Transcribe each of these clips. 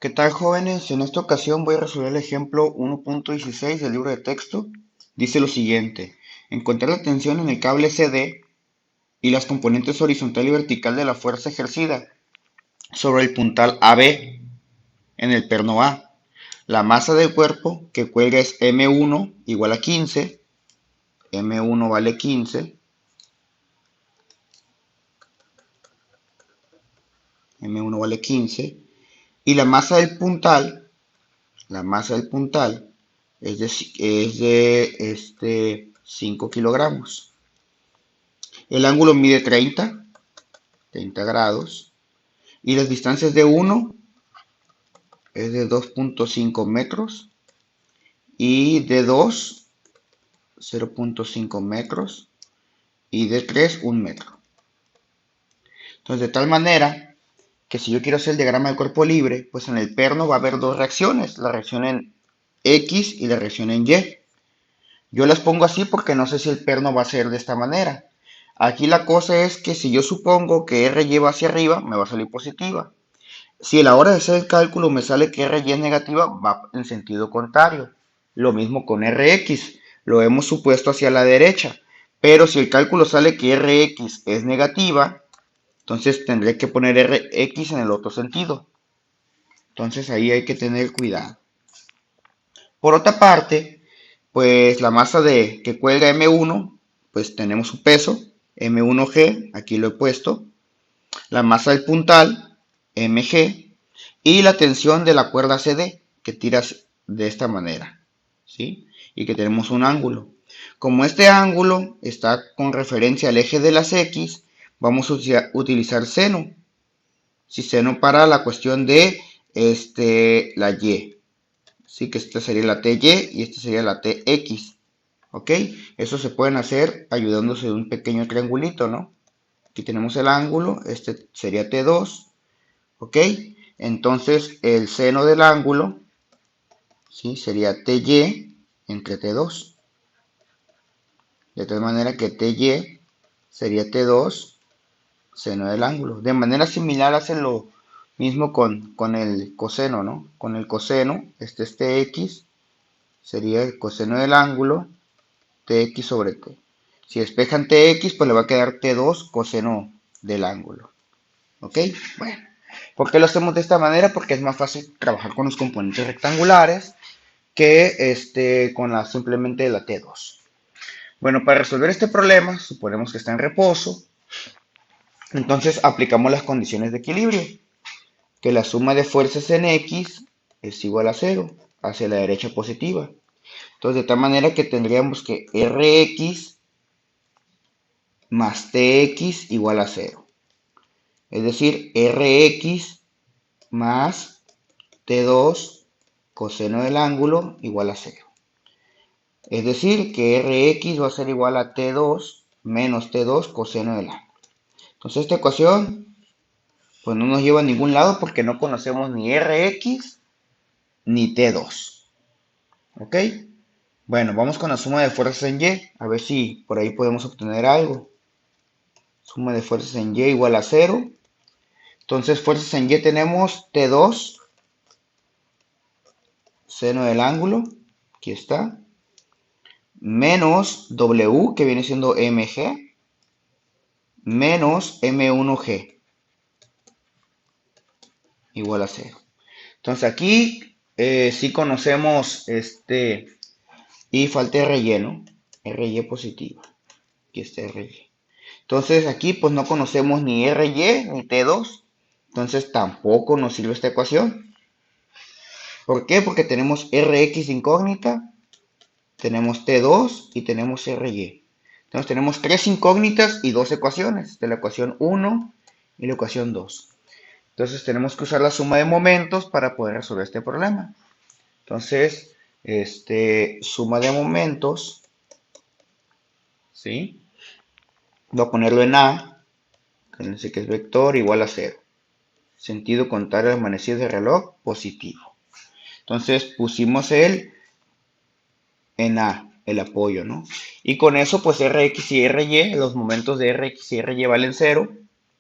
¿Qué tal, jóvenes? En esta ocasión voy a resolver el ejemplo 1.16 del libro de texto. Dice lo siguiente: encontrar la tensión en el cable CD y las componentes horizontal y vertical de la fuerza ejercida sobre el puntal AB en el perno A. La masa del cuerpo que cuelga es M1 igual a 15. M1 vale 15. M1 vale 15. Y la masa del puntal es de 5 kilogramos. El ángulo mide 30 grados. Y las distancias de 1 es de 2.5 metros. Y de 2, 0.5 metros. Y de 3, 1 metro. Entonces, de tal manera que si yo quiero hacer el diagrama del cuerpo libre, pues en el perno va a haber dos reacciones: la reacción en X y la reacción en Y. Yo las pongo así porque no sé si el perno va a ser de esta manera. Aquí la cosa es que si yo supongo que RY va hacia arriba, me va a salir positiva. Si a la hora de hacer el cálculo me sale que RY es negativa, va en sentido contrario. Lo mismo con RX, lo hemos supuesto hacia la derecha. Pero si el cálculo sale que RX es negativa, entonces tendré que poner RX en el otro sentido. Entonces ahí hay que tener cuidado. Por otra parte, pues la masa que cuelga M1, pues tenemos su peso, M1G, aquí lo he puesto. La masa del puntal, MG. Y la tensión de la cuerda CD, que tiras de esta manera, ¿sí? Y que tenemos un ángulo. Como este ángulo está con referencia al eje de las X, vamos a utilizar seno. Sí, seno para la cuestión de la Y. Sí, que esta sería la TY y esta sería la TX. ¿Ok? Eso se pueden hacer ayudándose de un pequeño triangulito, ¿no? Aquí tenemos el ángulo, este sería T2. ¿Ok? Entonces el seno del ángulo, ¿sí?, sería TY entre T2. De tal manera que TY sería T2 seno del ángulo. De manera similar hacen lo mismo con el coseno, ¿no? Con el coseno, este es TX, sería el coseno del ángulo, TX sobre T. Si despejan TX, pues le va a quedar T2 coseno del ángulo. ¿Ok? Bueno. ¿Por qué lo hacemos de esta manera? Porque es más fácil trabajar con los componentes rectangulares que con simplemente la T2. Bueno, para resolver este problema, suponemos que está en reposo. Entonces aplicamos las condiciones de equilibrio, que la suma de fuerzas en X es igual a 0, hacia la derecha positiva. Entonces, de tal manera que tendríamos que Rx más Tx igual a 0. Es decir, Rx más T2 coseno del ángulo igual a 0. Es decir, que Rx va a ser igual a T2 menos T2 coseno del ángulo. Entonces esta ecuación pues no nos lleva a ningún lado porque no conocemos ni Rx ni T2. ¿Ok? Bueno, vamos con la suma de fuerzas en Y, a ver si por ahí podemos obtener algo. Suma de fuerzas en Y igual a 0. Entonces fuerzas en Y tenemos T2 seno del ángulo, aquí está, menos W, que viene siendo mg, menos m1g, igual a 0. Entonces aquí sí conocemos y falta el relleno, RY positiva, aquí está RY. Entonces aquí pues no conocemos ni RY ni T2, entonces tampoco nos sirve esta ecuación. ¿Por qué? Porque tenemos Rx incógnita, tenemos T2 y tenemos RY. Entonces tenemos tres incógnitas y dos ecuaciones, de la ecuación 1 y la ecuación 2. Entonces tenemos que usar la suma de momentos para poder resolver este problema. Entonces, suma de momentos, ¿sí? Voy a ponerlo en A, fíjense que es vector igual a 0. Sentido contrario al amanecer del reloj, positivo. Entonces pusimos en A, el apoyo, ¿no? Y con eso, pues Rx y Ry, los momentos de Rx y Ry valen 0,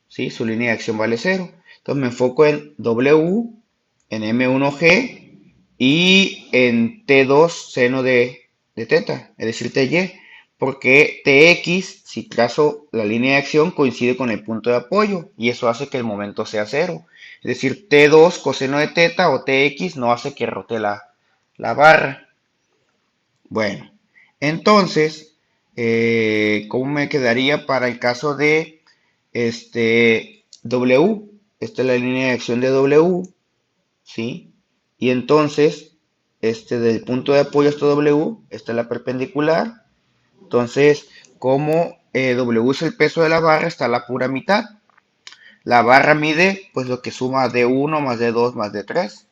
¿sí? Su línea de acción vale 0. Entonces me enfoco en W, en M1G y en T2 seno de teta, es decir, TY, porque TX, si trazo la línea de acción, coincide con el punto de apoyo y eso hace que el momento sea cero. Es decir, T2 coseno de teta o TX no hace que rote la barra. Bueno, entonces, ¿cómo me quedaría para el caso de W? Esta es la línea de acción de W, ¿sí? Y entonces, del punto de apoyo hasta W, esta es la perpendicular. Entonces, como W es el peso de la barra, está a la pura mitad. La barra mide, pues, lo que suma de 1 más de 2 más de 3,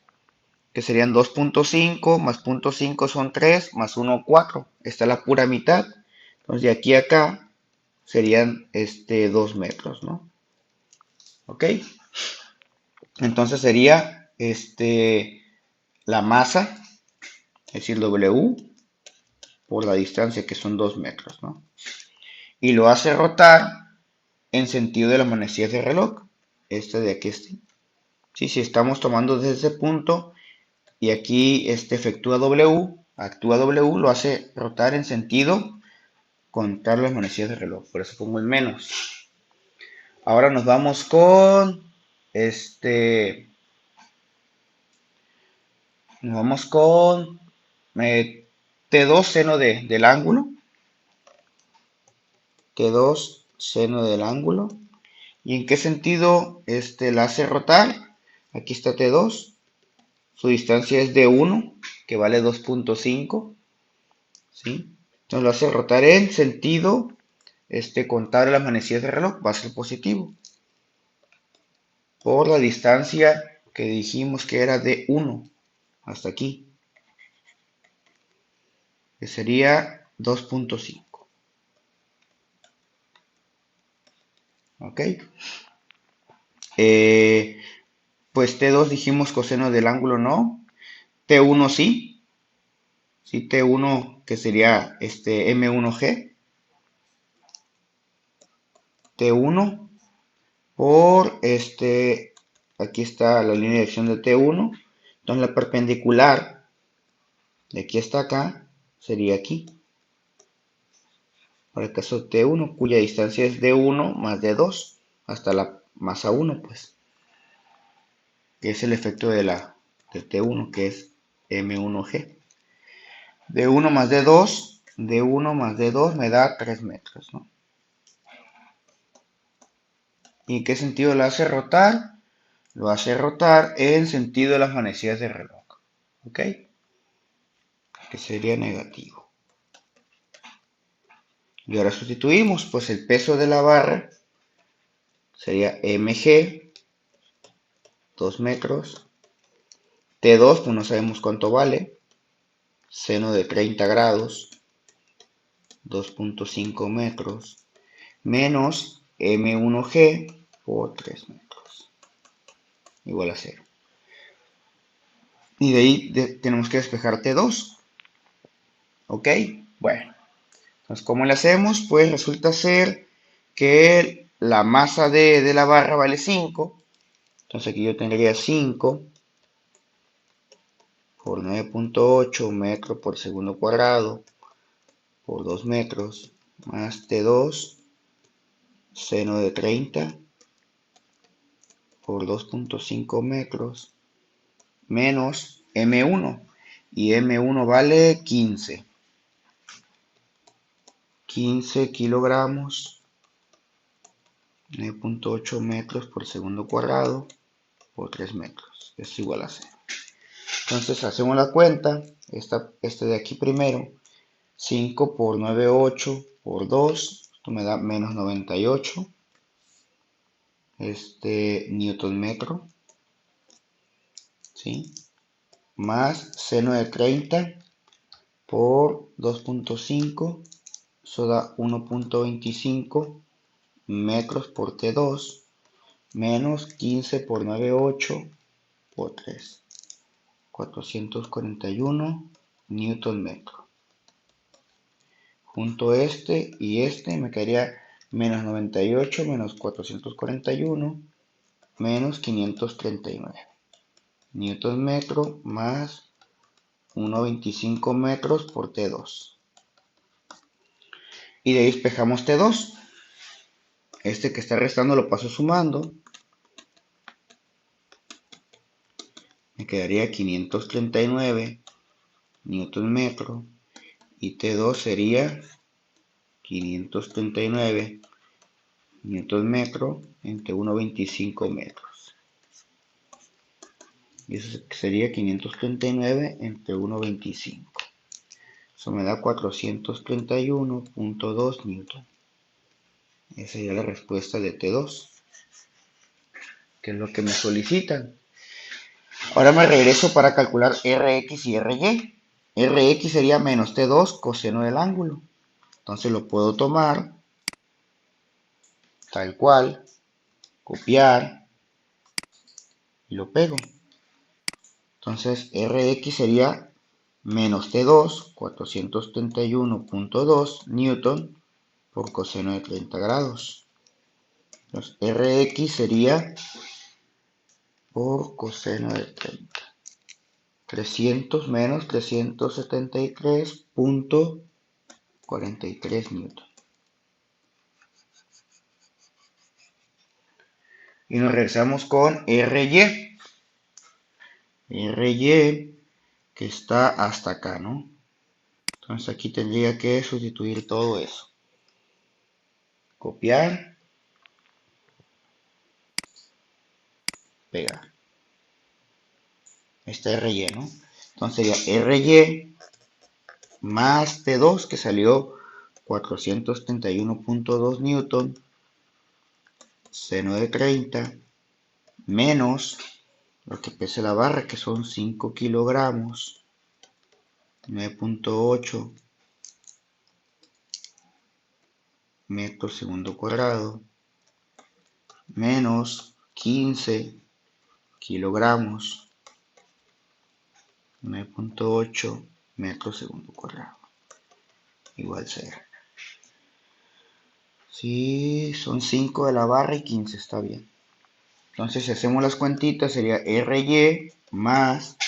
que serían 2.5 más 0.5 son 3, más 1, 4. Está la pura mitad. Entonces, de aquí a acá serían 2 metros, ¿no? ¿Ok? Entonces sería la masa, es decir, W, por la distancia que son 2 metros, ¿no? Y lo hace rotar en sentido de las manecillas de reloj. De aquí, Sí, si estamos tomando desde ese punto y aquí efectúa W, actúa W, lo hace rotar en sentido contrario a las manecillas de reloj. Por eso pongo el menos. Ahora nos vamos con nos vamos con T2 seno del ángulo. T2 seno del ángulo. ¿Y en qué sentido la hace rotar? Aquí está T2. Su distancia es de 1, que vale 2.5. ¿Sí? Entonces lo hace rotar en sentido contrario a las manecillas de reloj. Va a ser positivo. Por la distancia que dijimos que era de 1 hasta aquí, que sería 2.5. ¿Ok? Pues T2 dijimos coseno del ángulo no. T1 sí. Sí, T1 que sería M1G. T1 por aquí está la línea de acción de T1. Entonces la perpendicular de aquí hasta acá sería aquí. Para el caso de T1, cuya distancia es de 1 más de 2 hasta la masa 1, pues. Que es el efecto de T1, que es M1G. De 1 más de 2, de 1 más de 2 me da 3 metros, ¿no? ¿Y en qué sentido lo hace rotar? Lo hace rotar en sentido de las manecillas de reloj, ¿ok? Que sería negativo. Y ahora sustituimos, pues el peso de la barra sería mg, 2 metros. T2, pues no sabemos cuánto vale. Seno de 30 grados, 2.5 metros, menos M1G por 3 metros, igual a 0. Y de ahí tenemos que despejar T2. ¿Ok? Bueno. Entonces, ¿cómo le hacemos? Pues resulta ser que la masa de la barra vale 5. Entonces aquí yo tendría 5 por 9.8 metros por segundo cuadrado por 2 metros más T2 seno de 30 por 2.5 metros menos M1. Y M1 vale 15. 15 kilogramos, 9.8 metros por segundo cuadrado por 3 metros. Es igual a 0. Entonces hacemos la cuenta. Este de aquí primero. 5 por 9,8 por 2. Esto me da menos 98. Newton metro. ¿Sí? Más seno de 30 por 2.5. Eso da 1.25 metros por T2 menos 15 por 9,8 por 3. 441 Newton metro. Junto y me quedaría menos 98 menos 441 menos 539. newton metro más 1,25 metros por T2. Y de ahí despejamos T2. Este que está restando lo paso sumando. Me quedaría 539 newton metro. Y T2 sería 539 newton metro entre 1,25 metros. Y eso sería 539 entre 1,25. Eso me da 431.2 newton. Esa sería la respuesta de T2, que es lo que me solicitan. Ahora me regreso para calcular Rx y Ry. Rx sería menos T2 coseno del ángulo. Entonces lo puedo tomar tal cual, copiar y lo pego. Entonces Rx sería menos T2, 431.2 newton por coseno de 30 grados. Entonces Rx sería por coseno de 30. 300 menos 373.43 newton. Y nos regresamos con Ry. Ry que está hasta acá, ¿no? Entonces aquí tendría que sustituir todo eso. Copiar. Pegar. Este es relleno. Entonces sería Ry más T2 que salió 431.2 newton seno de 30 menos lo que pesa la barra que son 5 kilogramos 9.8 metros segundo cuadrado menos 15 kilogramos 9.8 metros segundo cuadrado igual 0. Sí, son 5 de la barra y 15, está bien. Entonces si hacemos las cuentitas sería Ry más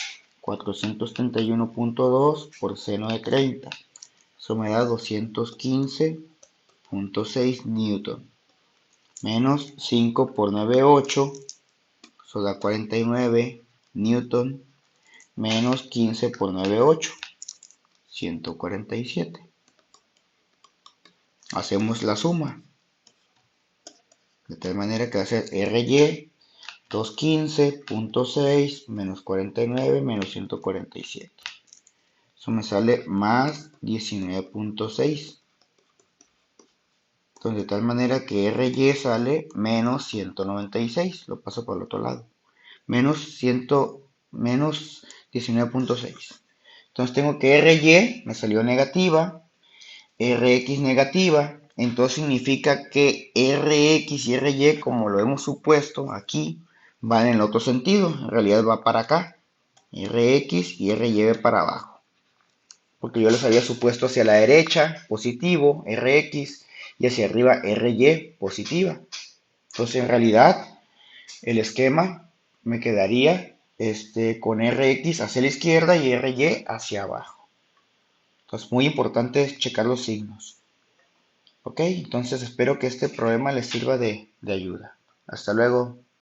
431.2 por seno de 30. Eso me da 215.6 newton. Menos 5 por 9, 8. Eso da 49 newton. Menos 15 por 9, 8. 147. Hacemos la suma. De tal manera que va a ser Ry 215.6 menos 49 menos 147. Eso me sale más 19.6. Entonces de tal manera que Ry sale menos 196. Lo paso por el otro lado. Menos 19.6. Entonces tengo que Ry me salió negativa. Rx negativa. Entonces significa que Rx y Ry, como lo hemos supuesto aquí, van en el otro sentido. En realidad va para acá. Rx y Ry para abajo. Porque yo les había supuesto hacia la derecha, positivo, Rx, y hacia arriba, Ry, positiva. Entonces, en realidad, el esquema me quedaría con Rx hacia la izquierda y Ry hacia abajo. Entonces, muy importante checar los signos. Ok, entonces espero que este problema les sirva de ayuda. Hasta luego.